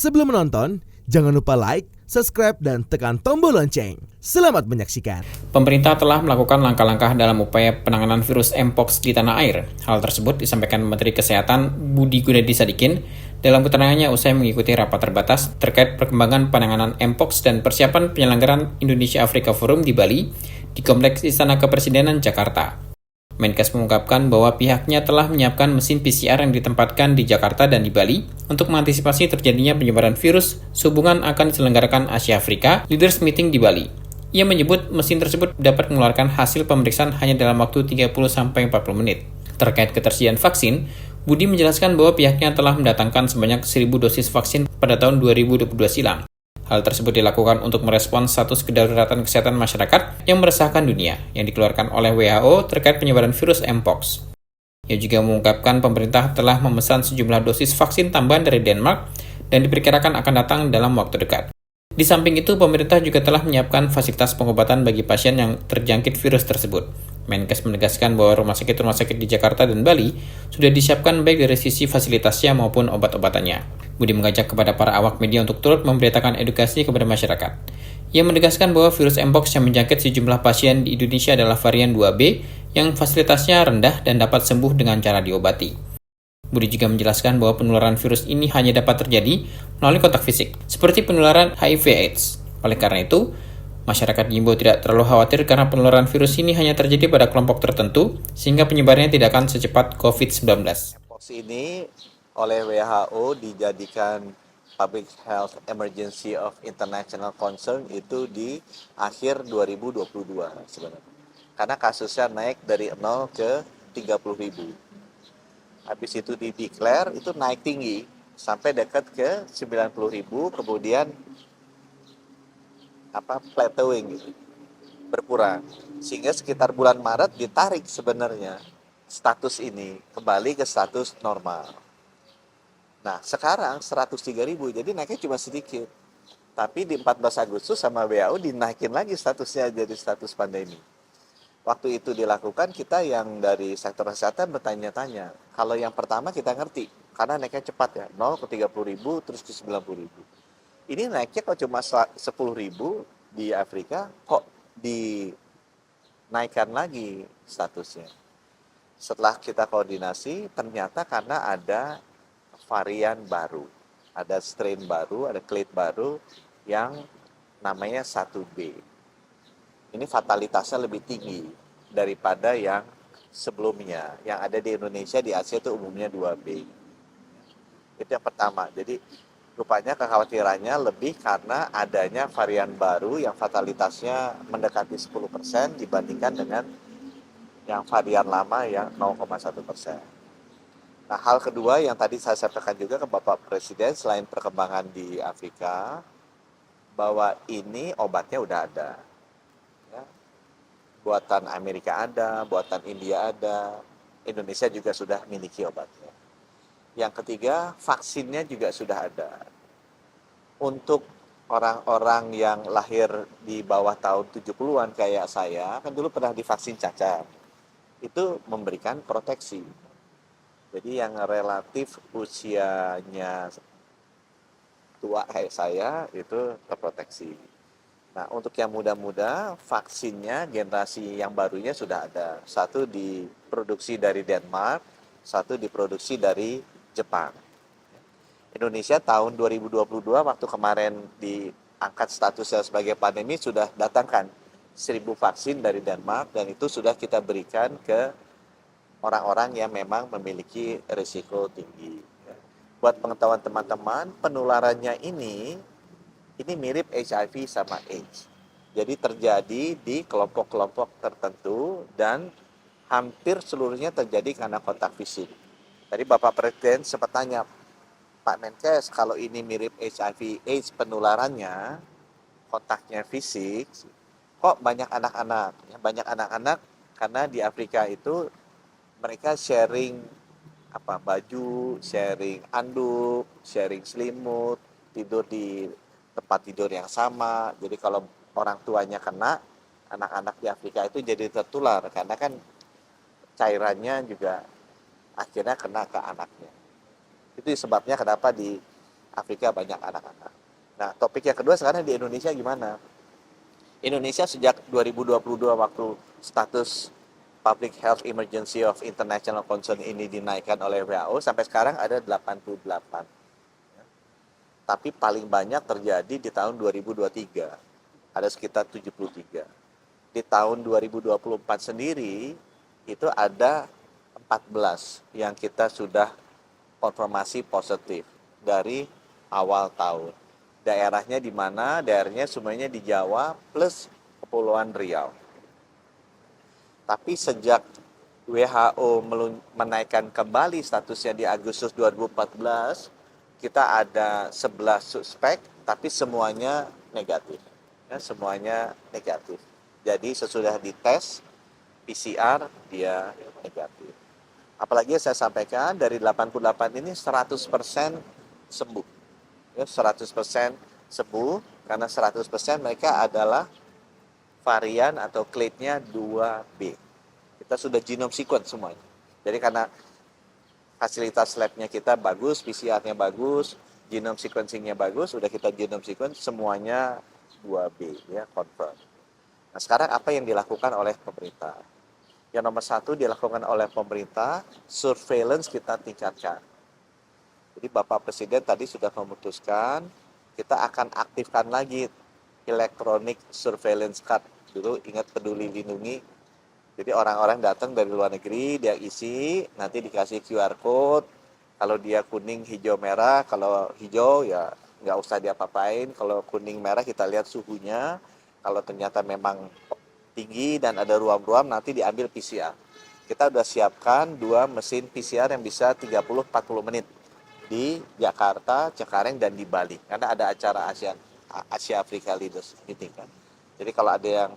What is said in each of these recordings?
Sebelum menonton, jangan lupa like, subscribe, dan tekan tombol lonceng. Selamat menyaksikan. Pemerintah telah melakukan langkah-langkah dalam upaya penanganan virus Mpox di tanah air. Hal tersebut disampaikan Menteri Kesehatan Budi Gunadi Sadikin dalam keterangannya usai mengikuti rapat terbatas terkait perkembangan penanganan Mpox dan persiapan penyelenggaraan Indonesia Afrika Forum di Bali di Kompleks Istana Kepresidenan Jakarta. Menkes mengungkapkan bahwa pihaknya telah menyiapkan mesin PCR yang ditempatkan di Jakarta dan di Bali untuk mengantisipasi terjadinya penyebaran virus sehubungan akan diselenggarakan Asia Afrika Leaders Meeting di Bali. Ia menyebut mesin tersebut dapat mengeluarkan hasil pemeriksaan hanya dalam waktu 30-40 menit. Terkait ketersediaan vaksin, Budi menjelaskan bahwa pihaknya telah mendatangkan sebanyak 1.000 dosis vaksin pada tahun 2022 silam. Hal tersebut dilakukan untuk merespons status kedaruratan kesehatan masyarakat yang meresahkan dunia yang dikeluarkan oleh WHO terkait penyebaran virus Mpox. Ia juga mengungkapkan pemerintah telah memesan sejumlah dosis vaksin tambahan dari Denmark dan diperkirakan akan datang dalam waktu dekat. Di samping itu, pemerintah juga telah menyiapkan fasilitas pengobatan bagi pasien yang terjangkit virus tersebut. Menkes menegaskan bahwa rumah sakit di Jakarta dan Bali sudah disiapkan baik dari sisi fasilitasnya maupun obat-obatannya. Budi mengajak kepada para awak media untuk turut memberitakan edukasi kepada masyarakat. Ia menegaskan bahwa virus Mpox yang menjangkit sejumlah pasien di Indonesia adalah varian 2B yang fasilitasnya rendah dan dapat sembuh dengan cara diobati. Budi juga menjelaskan bahwa penularan virus ini hanya dapat terjadi melalui kontak fisik, seperti penularan HIV/AIDS. Oleh karena itu, masyarakat diimbau tidak terlalu khawatir karena penularan virus ini hanya terjadi pada kelompok tertentu, sehingga penyebarannya tidak akan secepat COVID-19. Mpox ini oleh WHO dijadikan Public Health Emergency of International Concern itu di akhir 2022 sebenarnya. Karena kasusnya naik dari 0 ke 30 ribu. Habis itu di-declare itu naik tinggi sampai dekat ke 90 ribu, kemudian plateauing gitu, berkurang. Sehingga sekitar bulan Maret ditarik sebenarnya status ini kembali ke status normal. Nah, sekarang 103 ribu, jadi naiknya cuma sedikit. Tapi di 14 Agustus sama WHO dinaikin lagi statusnya jadi status pandemi. Waktu itu dilakukan, kita yang dari sektor kesehatan bertanya-tanya. Kalau yang pertama kita ngerti, karena naiknya cepat ya, 0 ke 30 ribu, terus ke 90 ribu. Ini naiknya kok cuma 10 ribu di Afrika, kok dinaikkan lagi statusnya. Setelah kita koordinasi, ternyata karena ada varian baru, ada strain baru, ada clade baru yang namanya 1B. Ini fatalitasnya lebih tinggi daripada yang sebelumnya. Yang ada di Indonesia, di Asia itu umumnya 2B. Itu yang pertama. Jadi rupanya kekhawatirannya lebih karena adanya varian baru yang fatalitasnya mendekati 10% dibandingkan dengan yang varian lama yang 0,1%. Nah, hal kedua yang tadi saya sampaikan juga ke Bapak Presiden, selain perkembangan di Afrika, bahwa ini obatnya udah ada. Buatan Amerika ada, buatan India ada, Indonesia juga sudah miliki obatnya. Yang ketiga, vaksinnya juga sudah ada. Untuk orang-orang yang lahir di bawah tahun 70-an kayak saya, kan dulu pernah divaksin cacar. Itu memberikan proteksi. Jadi yang relatif usianya tua kayak saya itu terproteksi. Nah, untuk yang muda-muda, vaksinnya generasi yang barunya sudah ada. Satu diproduksi dari Denmark, satu diproduksi dari Jepang. Indonesia tahun 2022 waktu kemarin diangkat statusnya sebagai pandemi sudah datangkan 1.000 vaksin dari Denmark dan itu sudah kita berikan ke orang-orang yang memang memiliki risiko tinggi. Buat pengetahuan teman-teman, penularannya ini mirip HIV sama AIDS. Jadi terjadi di kelompok-kelompok tertentu dan hampir seluruhnya terjadi karena kontak fisik. Tadi Bapak Presiden sempat tanya, Pak Menkes, kalau ini mirip HIV AIDS penularannya, kontaknya fisik, kok banyak anak-anak? Banyak anak-anak karena di Afrika itu mereka sharing baju, sharing anduk, sharing selimut, tidur di tempat tidur yang sama. Jadi kalau orang tuanya kena, anak-anak di Afrika itu jadi tertular karena kan cairannya juga akhirnya kena ke anaknya. Itu sebabnya kenapa di Afrika banyak anak-anak. Nah, topik yang kedua sekarang di Indonesia gimana? Indonesia sejak 2022 waktu status Public Health Emergency of International Concern ini dinaikkan oleh WHO, sampai sekarang ada 88. Tapi paling banyak terjadi di tahun 2023, ada sekitar 73. Di tahun 2024 sendiri, itu ada 14 yang kita sudah konfirmasi positif dari awal tahun. Daerahnya di mana? Daerahnya semuanya di Jawa plus Kepulauan Riau. Tapi sejak WHO menaikkan kembali statusnya di Agustus 2014, kita ada 11 suspek, tapi semuanya negatif. Ya, semuanya negatif. Jadi sesudah dites PCR, dia negatif. Apalagi saya sampaikan, dari 88 ini 100% sembuh. Ya, 100% sembuh, karena 100% mereka adalah varian atau clade-nya 2B. Kita sudah genome sequence semuanya. Jadi karena fasilitas lab-nya kita bagus, PCR-nya bagus, genome sequencing-nya bagus, sudah kita genome sequence semuanya 2B, ya, confirm. Nah, sekarang apa yang dilakukan oleh pemerintah? Yang nomor satu dilakukan oleh pemerintah, surveillance kita tingkatkan. Jadi Bapak Presiden tadi sudah memutuskan, kita akan aktifkan lagi electronic surveillance card. Dulu ingat Peduli Lindungi. Jadi orang-orang datang dari luar negeri, dia isi, nanti dikasih QR code. Kalau dia kuning, hijau, merah. Kalau hijau ya nggak usah diapa-apain. Kalau kuning, merah kita lihat suhunya. Kalau ternyata memang tinggi dan ada ruam-ruam, nanti diambil PCR. Kita sudah siapkan 2 mesin PCR yang bisa 30-40 menit di Jakarta, Cengkareng, dan di Bali. Karena ada acara Asia Africa Leaders Meeting kan. Jadi kalau ada yang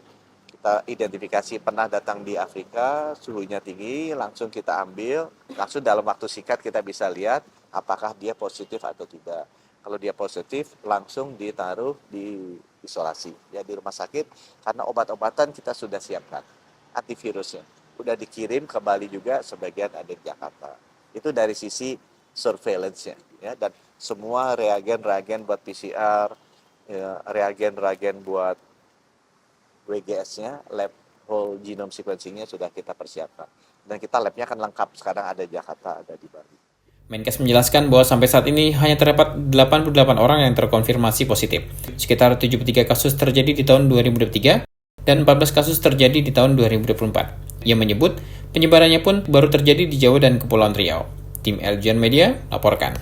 kita identifikasi pernah datang di Afrika, suhunya tinggi, langsung kita ambil, langsung dalam waktu singkat kita bisa lihat apakah dia positif atau tidak. Kalau dia positif, langsung ditaruh di isolasi, ya, di rumah sakit, karena obat-obatan kita sudah siapkan, antivirusnya. Udah dikirim ke Bali juga, sebagian ada di Jakarta. Itu dari sisi surveillance-nya, ya, dan semua reagen buat PCR, ya, reagen buat WGS-nya, lab whole genome sequencing-nya sudah kita persiapkan. Dan kita lab-nya kan lengkap, sekarang ada di Jakarta, ada di Bali. Menkes menjelaskan bahwa sampai saat ini hanya terdapat 88 orang yang terkonfirmasi positif. Sekitar 73 kasus terjadi di tahun 2023 dan 14 kasus terjadi di tahun 2024. Ia menyebut penyebarannya pun baru terjadi di Jawa dan Kepulauan Riau. Tim Eljon Media laporkan.